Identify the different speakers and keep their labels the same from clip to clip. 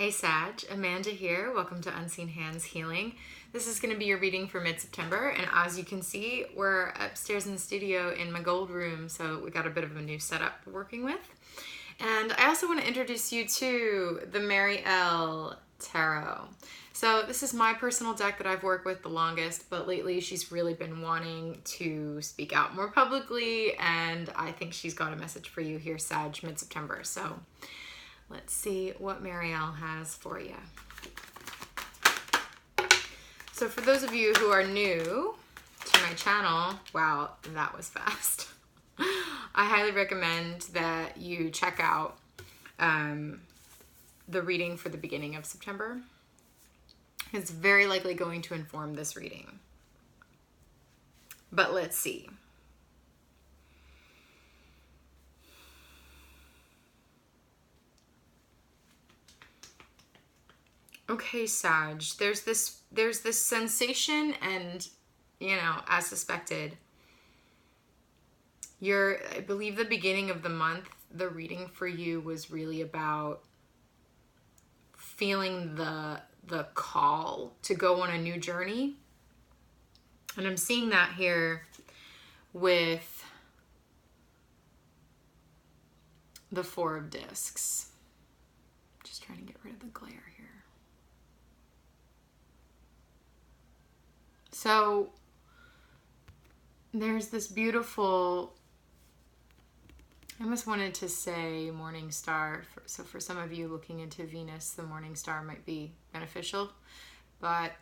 Speaker 1: Hey Sag, Amanda here. Welcome to Unseen Hands Healing. This is going to be your reading for mid-September, and as you can see, we're upstairs in the studio in my gold room, so we got a bit of a new setup we're working with. And I also want to introduce you to the Mary L. Tarot. So this is my personal deck that I've worked with the longest, but lately she's really been wanting to speak out more publicly, and I think she's got a message for you here, Sag, mid-September. So let's see what Mary L. has for you. So for those of you who are new to my channel, wow, that was fast. I highly recommend that you check out the reading for the beginning of September. It's very likely going to inform this reading. But let's see. Okay, Sag, there's this sensation, and as suspected, I believe the beginning of the month, the reading for you was really about feeling the call to go on a new journey. And I'm seeing that here with the Four of Discs. Just trying to get rid of the glare here. So there's this beautiful, I almost wanted to say morning star. So for some of you looking into Venus, the morning star might be beneficial. But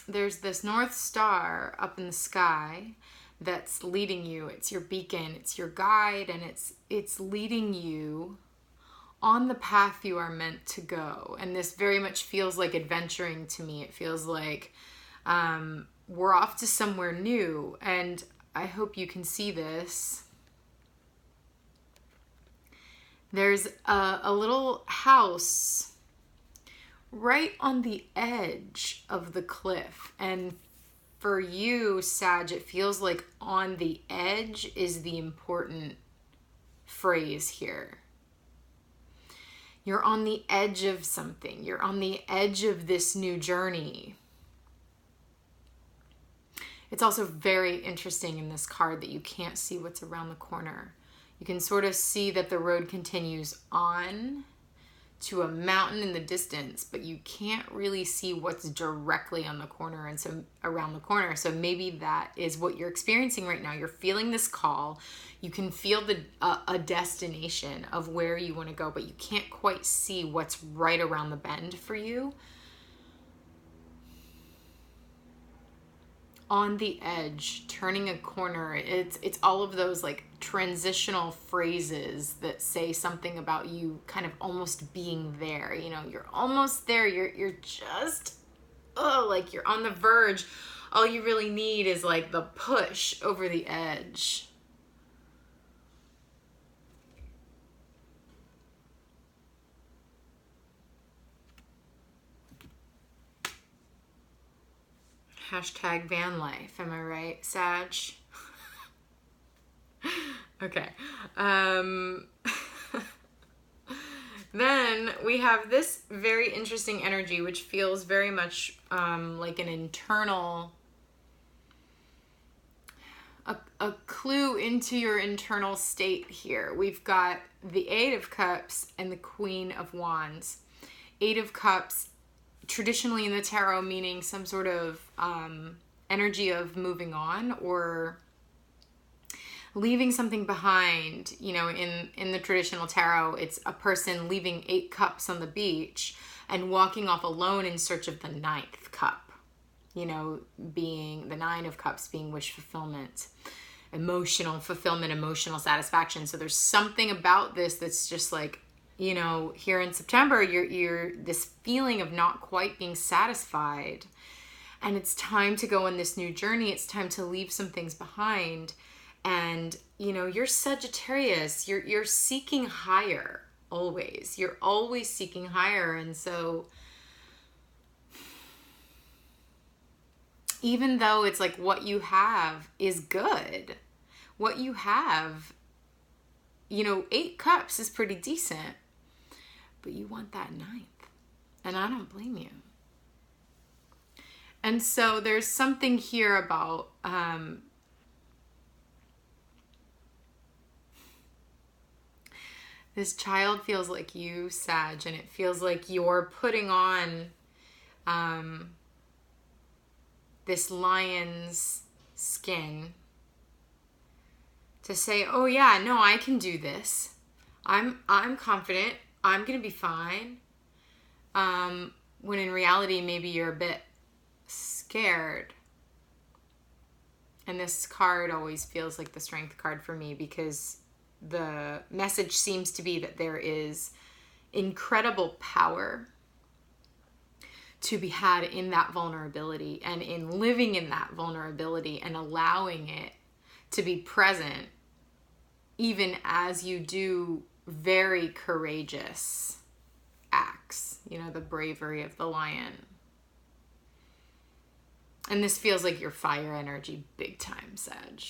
Speaker 1: there's this North Star up in the sky that's leading you. It's your beacon, it's your guide, and it's leading you on the path you are meant to go. And this very much feels like adventuring to me. It feels like we're off to somewhere new, and I hope you can see this. There's a little house right on the edge of the cliff, and for you, Sag, it feels like on the edge is the important phrase here. You're on the edge of something. You're on the edge of this new journey. It's also very interesting in this card that you can't see what's around the corner. You can sort of see that the road continues on to a mountain in the distance, but you can't really see what's directly on the corner and so around the corner. So maybe that is what you're experiencing right now. You're feeling this call. You can feel a destination of where you want to go, but you can't quite see what's right around the bend for you. On the edge, turning a corner. It's all of those like transitional phrases that say something about you kind of almost being there. You're almost there. You're just like you're on the verge. All you really need is like the push over the edge. Hashtag van life, am I right, Sag? Okay. Then we have this very interesting energy, which feels very much like an internal, a clue into your internal state here. We've got the Eight of Cups and the Queen of Wands. Eight of Cups, traditionally in the tarot, meaning some sort of energy of moving on or leaving something behind. In the traditional tarot, it's a person leaving 8 cups on the beach and walking off alone in search of the 9th cup, being the 9 of Cups being wish fulfillment, emotional fulfillment, emotional satisfaction. So there's something about this that's just like, here in September, you're this feeling of not quite being satisfied, and it's time to go on this new journey. It's time to leave some things behind, and you're Sagittarius. You're seeking higher always. You're always seeking higher, and so even though it's like what you have is good, what you have, 8 cups is pretty decent. but you want that ninth. And I don't blame you. And so there's something here about this child feels like you, Sag, and it feels like you're putting on this lion's skin to say, oh yeah, no, I can do this. I'm confident. I'm going to be fine. When in reality, maybe you're a bit scared. And this card always feels like the strength card for me, because the message seems to be that there is incredible power to be had in that vulnerability, and in living in that vulnerability and allowing it to be present, even as you do very courageous acts, you know, the bravery of the lion. And this feels like your fire energy big time, Sag.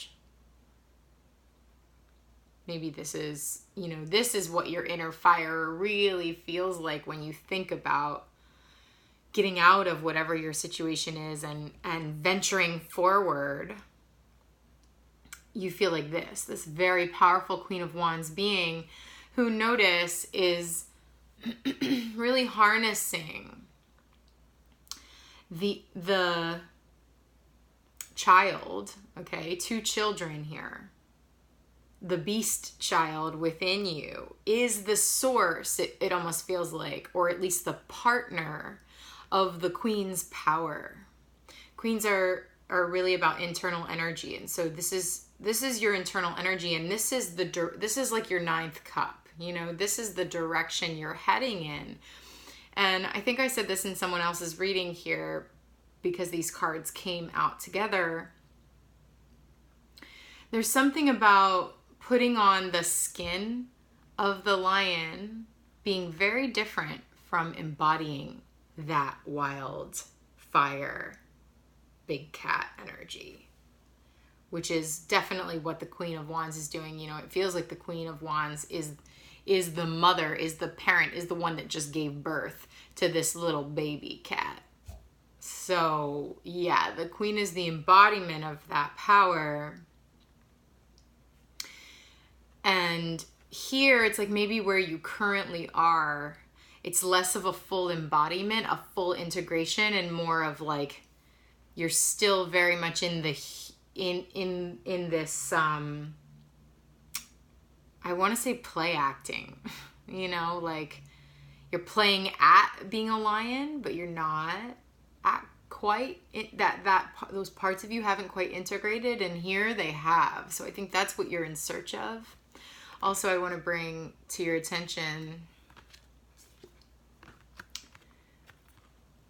Speaker 1: Maybe this is, you know, this is what your inner fire really feels like when you think about getting out of whatever your situation is and venturing forward. You feel like this very powerful Queen of Wands being who, notice, is really harnessing the child, okay, 2 children here. The beast child within you is the source, it almost feels like, or at least the partner of the queen's power. Queens are really about internal energy, and so this is your internal energy, and this is like your 9th cup. You know, this is the direction you're heading in. And I think I said this in someone else's reading here, because these cards came out together. There's something about putting on the skin of the lion being very different from embodying that wild fire, big cat energy, which is definitely what the Queen of Wands is doing. You know, it feels like the Queen of Wands is the mother, is the parent, is the one that just gave birth to this little baby cat. So yeah, the queen is the embodiment of that power. And here it's like maybe where you currently are, it's less of a full embodiment, a full integration, and more of like you're still very much in the in this I want to say play acting. You know, like you're playing at being a lion, but you're not at quite those parts of you haven't quite integrated, and here they have. So I think that's what you're in search of. Also, I want to bring to your attention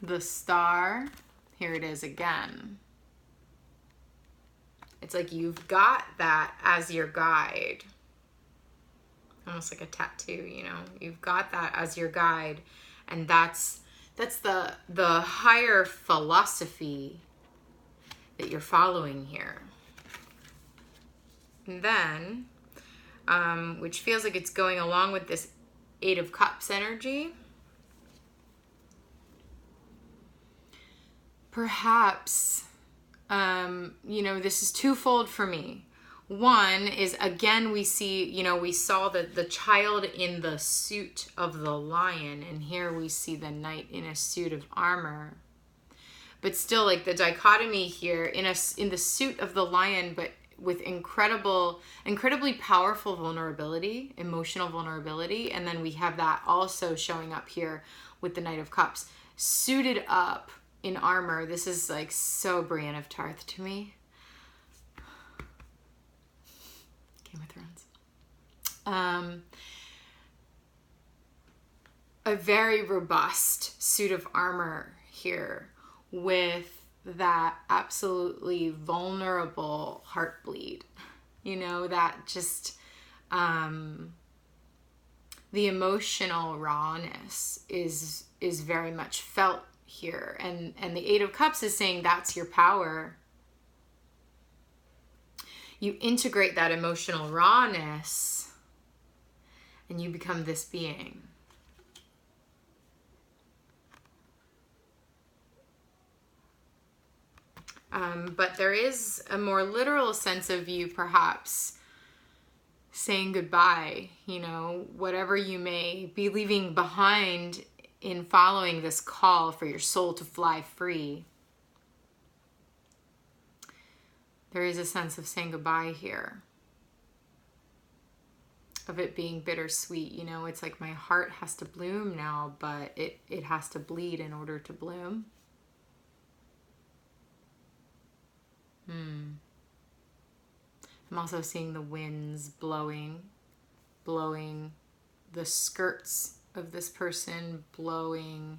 Speaker 1: the star. Here it is again. It's like you've got that as your guide. Almost like a tattoo, you know. You've got that as your guide, and that's the higher philosophy that you're following here. And then, which feels like it's going along with this 8 of Cups energy. Perhaps, you know, this is twofold for me. One is, again, we see, you know, we saw the child in the suit of the lion, and here we see the knight in a suit of armor. But still, like the dichotomy here, in the suit of the lion, but with incredibly powerful vulnerability, emotional vulnerability, and then we have that also showing up here with the Knight of Cups, suited up in armor. This is like so Brienne of Tarth to me. Game of Thrones. A very robust suit of armor here with that absolutely vulnerable heartbleed. You know, that just the emotional rawness is very much felt here. And the 8 of Cups is saying that's your power. You integrate that emotional rawness and you become this being. But there is a more literal sense of you perhaps saying goodbye, you know, whatever you may be leaving behind in following this call for your soul to fly free. There is a sense of saying goodbye here, of it being bittersweet. You know, it's like my heart has to bloom now, but it has to bleed in order to bloom. I'm also seeing the winds blowing the skirts of this person, blowing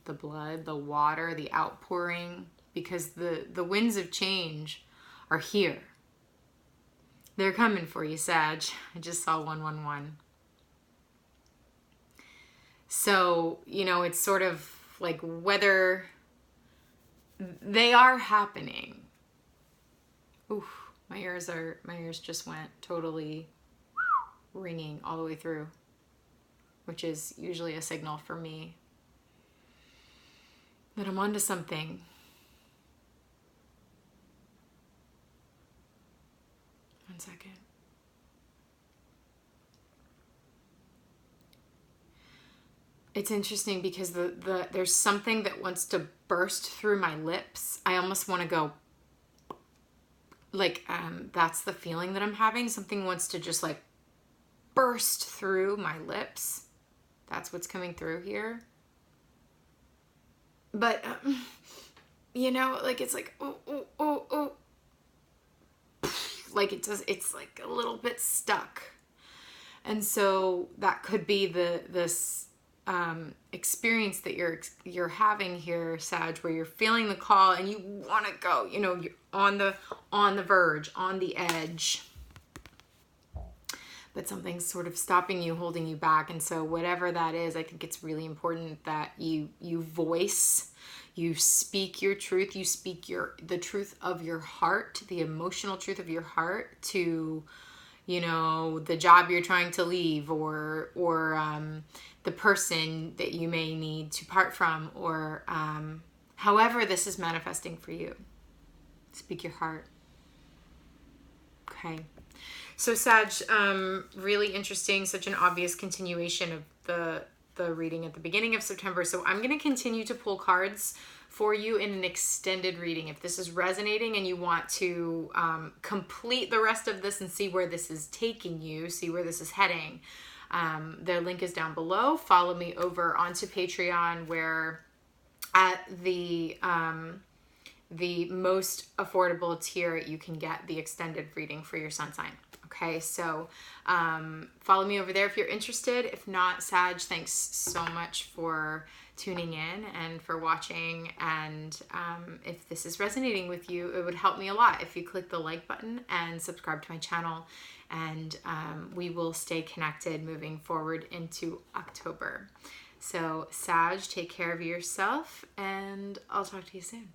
Speaker 1: the blood, the water, the outpouring, because the winds of change are here. They're coming for you, Sag. I just saw 111. So, you know, it's sort of like whether they are happening. Oof, my ears just went totally ringing all the way through, which is usually a signal for me that I'm onto something. One second. It's interesting because there's something that wants to burst through my lips. I almost want to go, like, that's the feeling that I'm having. Something wants to just like burst through my lips. That's what's coming through here. But, you know, like, it's like, oh. Like it's like a little bit stuck. And so that could be this experience that you're having here, Sag, where you're feeling the call and you want to go, you know, you're on the verge, on the edge, but something's sort of stopping you, holding you back. And so whatever that is, I think it's really important that you voice, you speak your truth, you speak the truth of your heart, the emotional truth of your heart to, you know, the job you're trying to leave, or the person that you may need to part from, or however this is manifesting for you. Speak your heart. Okay. So Sag, really interesting, such an obvious continuation of the reading at the beginning of September. So I'm going to continue to pull cards for you in an extended reading. If this is resonating and you want to complete the rest of this and see where this is taking you, see where this is heading, their link is down below. Follow me over onto Patreon, where at the most affordable tier you can get the extended reading for your sun sign. Okay, so follow me over there if you're interested. If not, Sag, thanks so much for tuning in and for watching. And if this is resonating with you, it would help me a lot if you click the like button and subscribe to my channel. And we will stay connected moving forward into October. So Sag, take care of yourself, and I'll talk to you soon.